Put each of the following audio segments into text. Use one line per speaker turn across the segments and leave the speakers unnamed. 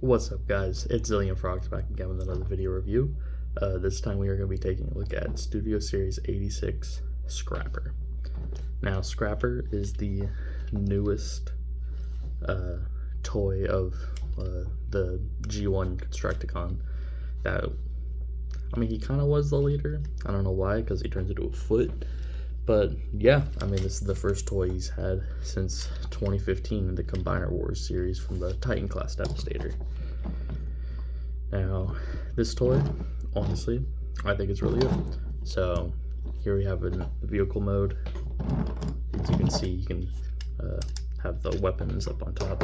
What's up, guys? It's Zillion Frogs back again with another video review. This time we are going to be taking a look at Studio Series 86 Scrapper. Now, Scrapper is the newest toy of the G1 Constructicon. He kind of was the leader. I don't know why, because he turns into a foot. But yeah, this is the first toy he's had since 2015 in the Combiner Wars series from the Titan class Devastator. Now, this toy, honestly, I think it's really good. So here we have a vehicle mode. As you can see, you can have the weapons up on top.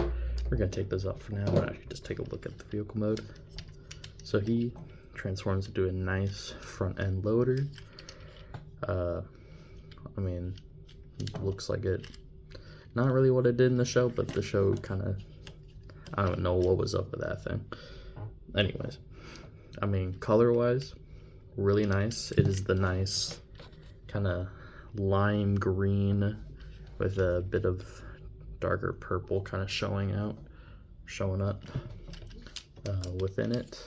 We're going to take those off for now and actually just take a look at the vehicle mode. So he transforms into a nice front end loader. Looks like it, not really what it did in the show, but the show kind of, I don't know what was up with that thing. Anyways, color wise, really nice. It is the nice kind of lime green with a bit of darker purple kind of showing up within it.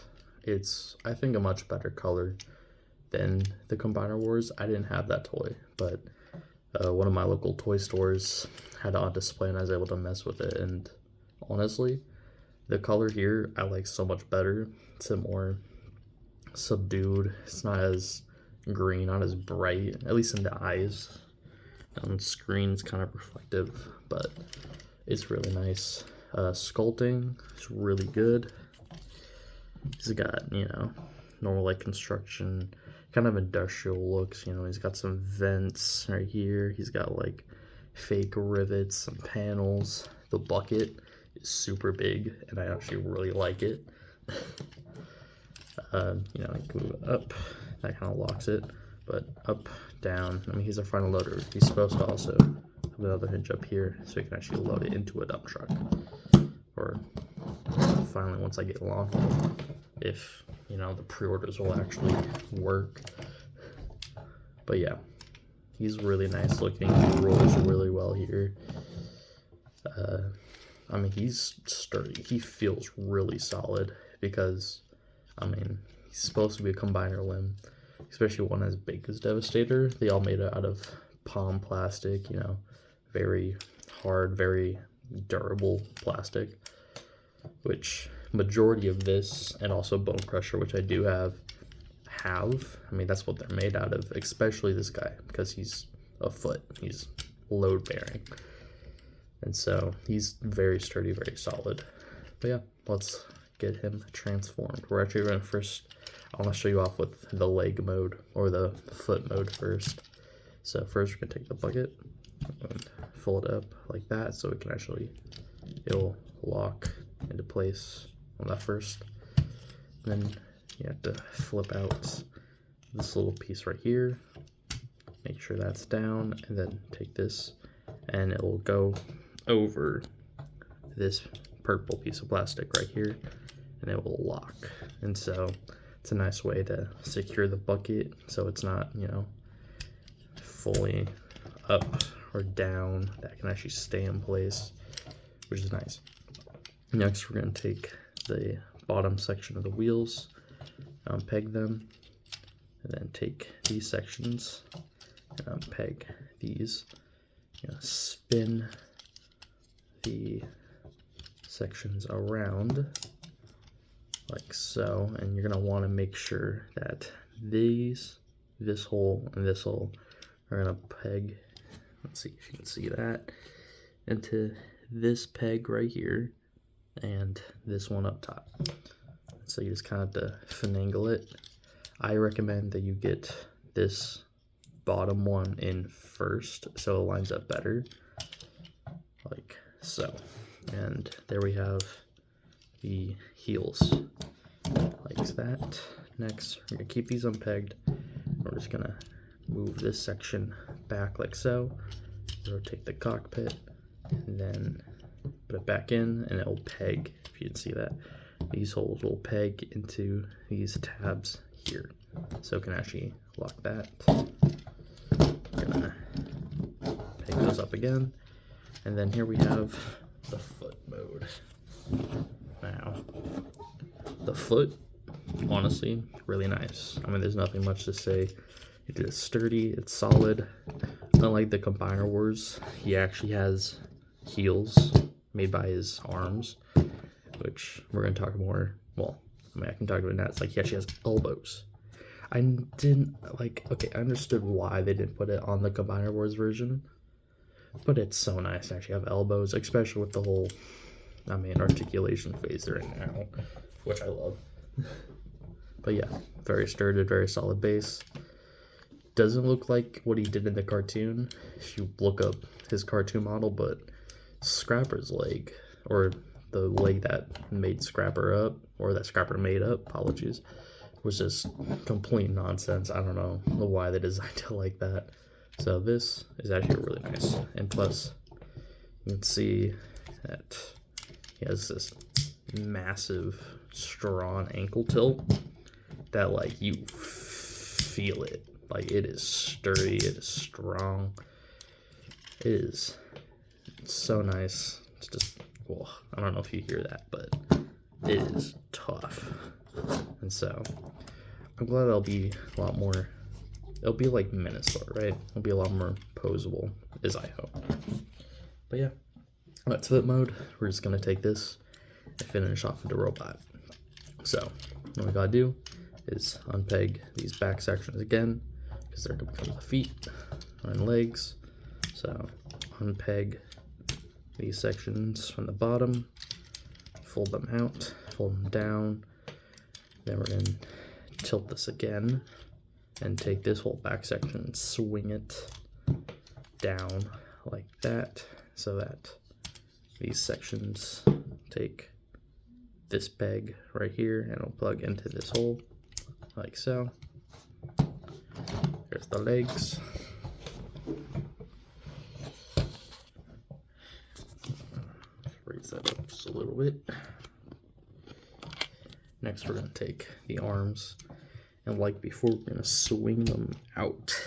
It's, I think, a much better color than the Combiner Wars. I didn't have that toy, but one of my local toy stores had it on display and I was able to mess with it, and honestly, the color here I like so much better. It's a more subdued, it's not as green, not as bright, at least in the eyes. On screen's kind of reflective, but it's really nice. Sculpting is really good. He's got, normal like construction, kind of industrial looks. He's got some vents right here. He's got like fake rivets, some panels. The bucket is super big and I actually really like it. You can move it up, that kind of locks it, but up, down. He's a front loader. He's supposed to also have another hinge up here so you can actually load it into a dump truck, or finally once I get long, if the pre-orders will actually work. But yeah, he's really nice looking. He rolls really well here. He's sturdy. He feels really solid because he's supposed to be a combiner limb, especially one as big as Devastator. They all made it out of palm plastic, very hard, very durable plastic, which majority of this, and also Bone Crusher, which I do have. That's what they're made out of, especially this guy, because he's a foot. He's load bearing. And so he's very sturdy, very solid. But yeah, let's get him transformed. We're actually going to I want to show you off with the leg mode, or the foot mode first. So first we're going to take the bucket and fold it up like that so it can it'll lock into place on that first. And then you have to flip out this little piece right here, make sure that's down, and then take this and it will go over this purple piece of plastic right here and it will lock. And so it's a nice way to secure the bucket so it's not, fully up or down. That can actually stay in place, which is nice. Next, we're going to take the bottom section of the wheels, unpeg them, and then take these sections and unpeg these. Spin the sections around like so, and you're going to want to make sure that this hole and this hole are going to peg, let's see if you can see that, into this peg right here and this one up top. So you just kind of have to finagle it. I recommend that you get this bottom one in first so it lines up better, like so. And there we have the heels, like that. Next, we're going to keep these unpegged. We're just going to move this section back like so, rotate the cockpit, and then put it back in, and it will peg. If you can see that, these holes will peg into these tabs here, so it can actually lock that. We're gonna peg those up again, and then here we have the foot mode. Now, the foot, honestly, really nice. I mean, there's nothing much to say. It is sturdy, it's solid. Unlike the Combiner Wars, he actually has heels made by his arms, which we're going to talk more. Well, I mean, I can talk about that. It's like he actually has elbows. I didn't, like, okay, I understood why they didn't put it on the Combiner Wars version, but it's so nice to actually have elbows, especially with the whole, I mean, articulation phase they're in now, which I love. But yeah, very sturdy, very solid base. Doesn't look like what he did in the cartoon if you look up his cartoon model, but Scrapper's leg, or the leg that made Scrapper up, or that Scrapper made up, apologies, was just complete nonsense. I don't know why they designed it like that. So this is actually really nice. And plus, you can see that he has this massive, strong ankle tilt that, like, you feel it. Like, it is sturdy, it is strong. It is so nice. It's just, well, I don't know if you hear that, but it is tough. And so, I'm glad that'll be a lot more, it'll be like Minosaur, right? It'll be a lot more posable, as I hope. But yeah, that's flip mode. We're just gonna take this and finish off with the robot. So, what we gotta do is unpeg these back sections again, because they're gonna become the feet and legs. So unpeg these sections from the bottom, fold them out, fold them down. Then we're gonna tilt this again and take this whole back section and swing it down like that, so that these sections take this peg right here and it'll plug into this hole like so. There's the legs. Raise that up just a little bit. Next, we're going to take the arms, and like before, we're going to swing them out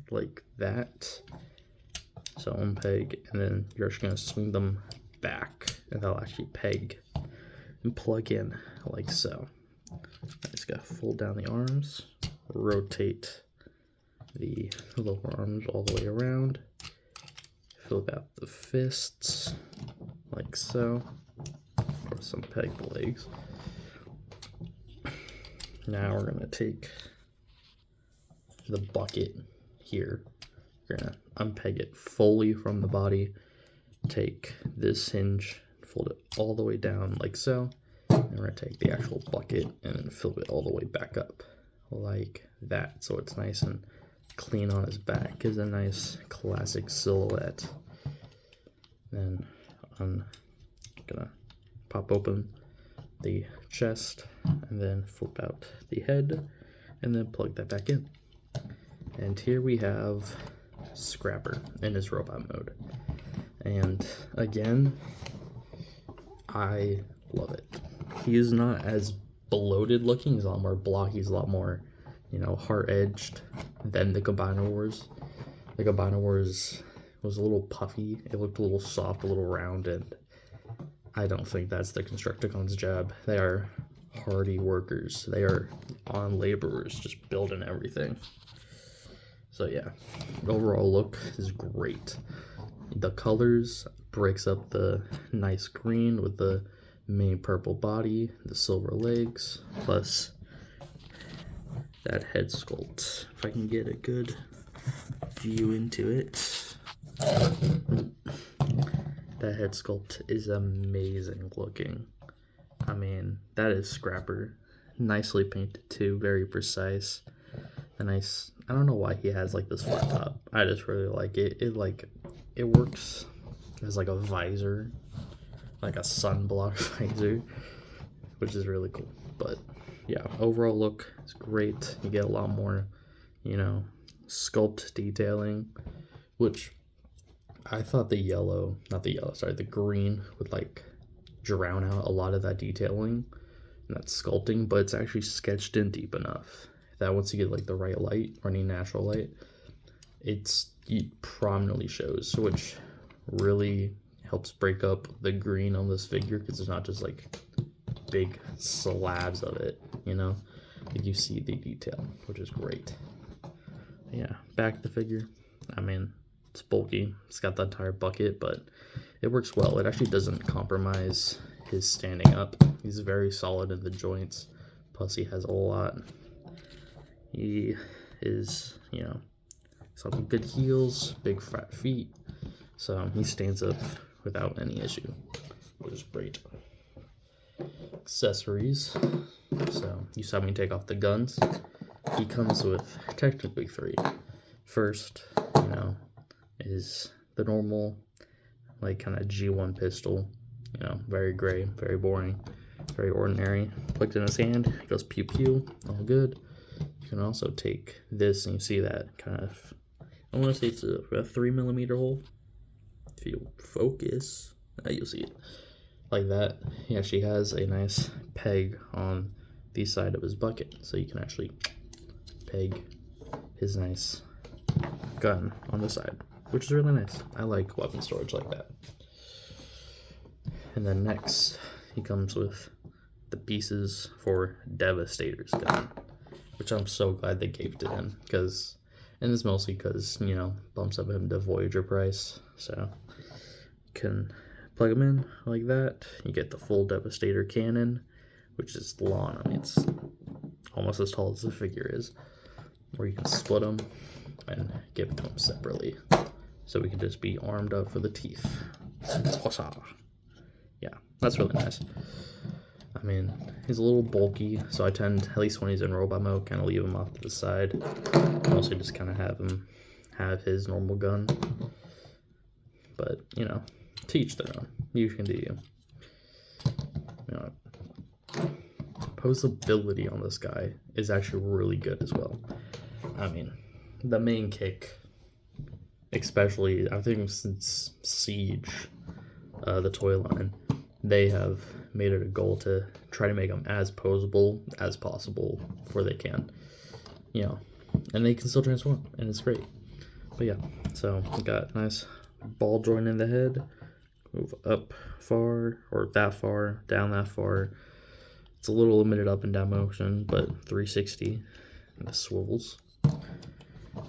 like that. So unpeg, and then you're just going to swing them back, and they'll actually peg and plug in like so. I just got to fold down the arms, rotate the lower arms all the way around, fill out the fists like so, or some peg legs. Now we're going to take the bucket here, we're going to unpeg it fully from the body, take this hinge, fold it all the way down like so, and we're going to take the actual bucket and then fill it all the way back up like that, so it's nice and clean on his back. Gives a nice classic silhouette. Then I'm gonna pop open the chest and then flip out the head and then plug that back in. And here we have Scrapper in his robot mode. And again, I love it. He is not as bloated looking, he's a lot more blocky, he's a lot more, you know, hard-edged than the Combiner Wars. The Combiner Wars was a little puffy, it looked a little soft, a little round, and I don't think that's the Constructicons' job. They are hardy workers. They are on laborers, just building everything. So yeah, the overall look is great. The colors breaks up the nice green with the main purple body, the silver legs, plus that head sculpt. If I can get a good view into it. That head sculpt is amazing looking. I mean, that is Scrapper. Nicely painted too, very precise. A nice, I don't know why he has like this flat top. I just really like it. It works as like a visor, like a sunblock visor, which is really cool. But yeah, overall look is great. You get a lot more, you know, sculpt detailing, which I thought the green would like drown out a lot of that detailing and that sculpting, but it's actually sketched in deep enough that once you get like the right light or any natural light, it prominently shows, which really helps break up the green on this figure, because it's not just like big slabs of it, you know? Like you see the detail, which is great. Yeah, back the figure. I mean, it's bulky. It's got the entire bucket, but it works well. It actually doesn't compromise his standing up. He's very solid in the joints. Plus, he has a lot. He is, you know, he's got good heels, big fat feet. So he stands up without any issue, which is great. Accessories. So you saw me take off the guns. He comes with technically 3. First, you know, is the normal, like, kind of G1 pistol. You know, very gray, very boring, very ordinary. Clicked in his hand, it goes pew pew, all good. You can also take this, and you see that kind of, I want to say it's a 3mm hole. If you focus, you'll see it like that. He actually has a nice peg on the side of his bucket, so you can actually peg his nice gun on the side, which is really nice. I like weapon storage like that. And then next, he comes with the pieces for Devastator's gun, which I'm so glad they gave to him, because, and it's mostly because, you know, bumps up him to Voyager price, so you can plug them in like that. You get the full Devastator cannon, which is long. I mean, it's almost as tall as the figure is. Or you can split them and give it to him separately, so we can just be armed up for the teeth. Yeah, that's really nice. I mean, he's a little bulky, so I tend, at least when he's in robot mode, kind of leave him off to the side. Mostly just kind of have him have his normal gun. But, you know, to each their own. You can do you. You know, posability on this guy is actually really good as well. I mean, the main kick, especially, I think since Siege, the toy line, they have made it a goal to try to make them as posable as possible before they can, you know, and they can still transform, and it's great. But yeah, so we got nice ball joint in the head, move up far, or that far, down that far. It's a little limited up and down motion, but 360, and the swivels.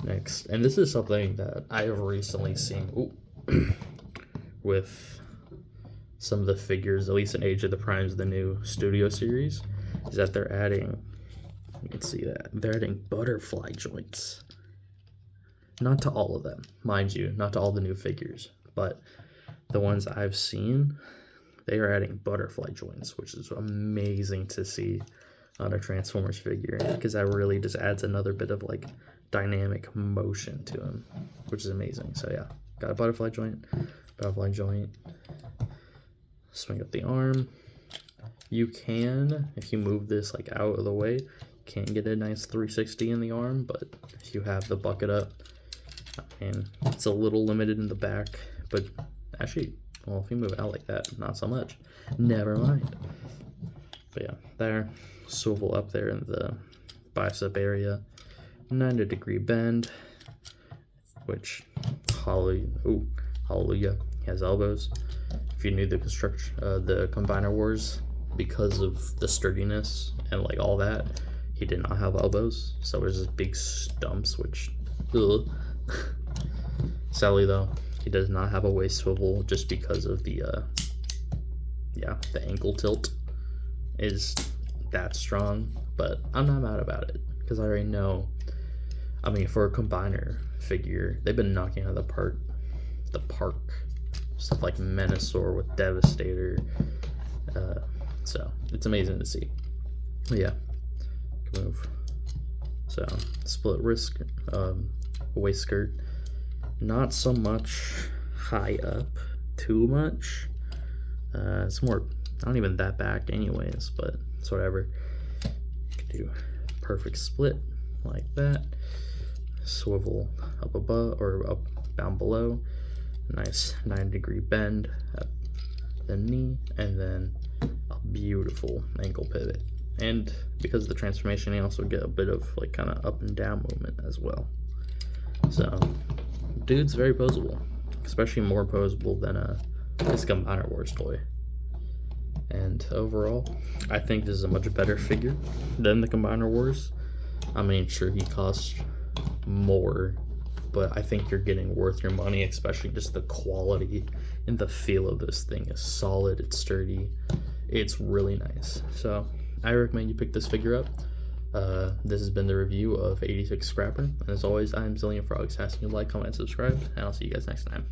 Next, and this is something that I have recently seen with some of the figures, at least in Age of the Primes, the new Studio series, is that they're adding, you can see that, they're adding butterfly joints. Not to all of them, mind you, not to all the new figures, but the ones I've seen, they are adding butterfly joints, which is amazing to see on a Transformers figure, because that really just adds another bit of, like, dynamic motion to him, which is amazing. So yeah, got a butterfly joint, swing up the arm. You can, if you move this like out of the way, can get a nice 360 in the arm, but if you have the bucket up, and it's a little limited in the back, but actually, well, if you move it out like that, not so much. Never mind. But yeah, there, swivel up there in the bicep area, 90-degree bend, which, hallelujah, he has elbows. If you knew the Combiner Wars, because of the sturdiness and like all that, he did not have elbows, so there's just big stumps, which, ugh. Sadly though, he does not have a waist swivel just because of the ankle tilt is that strong, but I'm not mad about it, because I already know, I mean, for a Combiner figure, they've been knocking out of the park, stuff like Menasor with Devastator, so it's amazing to see. But yeah, move. So split wrist, waist skirt, not so much high up, too much. It's more, not even that back anyways, but it's whatever. You can do perfect split like that. Swivel up above or up down below. Nice 90-degree bend at the knee, and then a beautiful ankle pivot. And because of the transformation, you also get a bit of like kind of up and down movement as well. So, dude's very posable, especially more posable than this Combiner Wars toy. And overall, I think this is a much better figure than the Combiner Wars. I mean, sure, he costs more, but I think you're getting worth your money, especially just the quality and the feel of this thing is solid, it's sturdy, it's really nice. So I recommend you pick this figure up. This has been the review of 86 Scrapper, and as always, I'm Zillion Frogs, asking you to like, comment, subscribe, and I'll see you guys next time.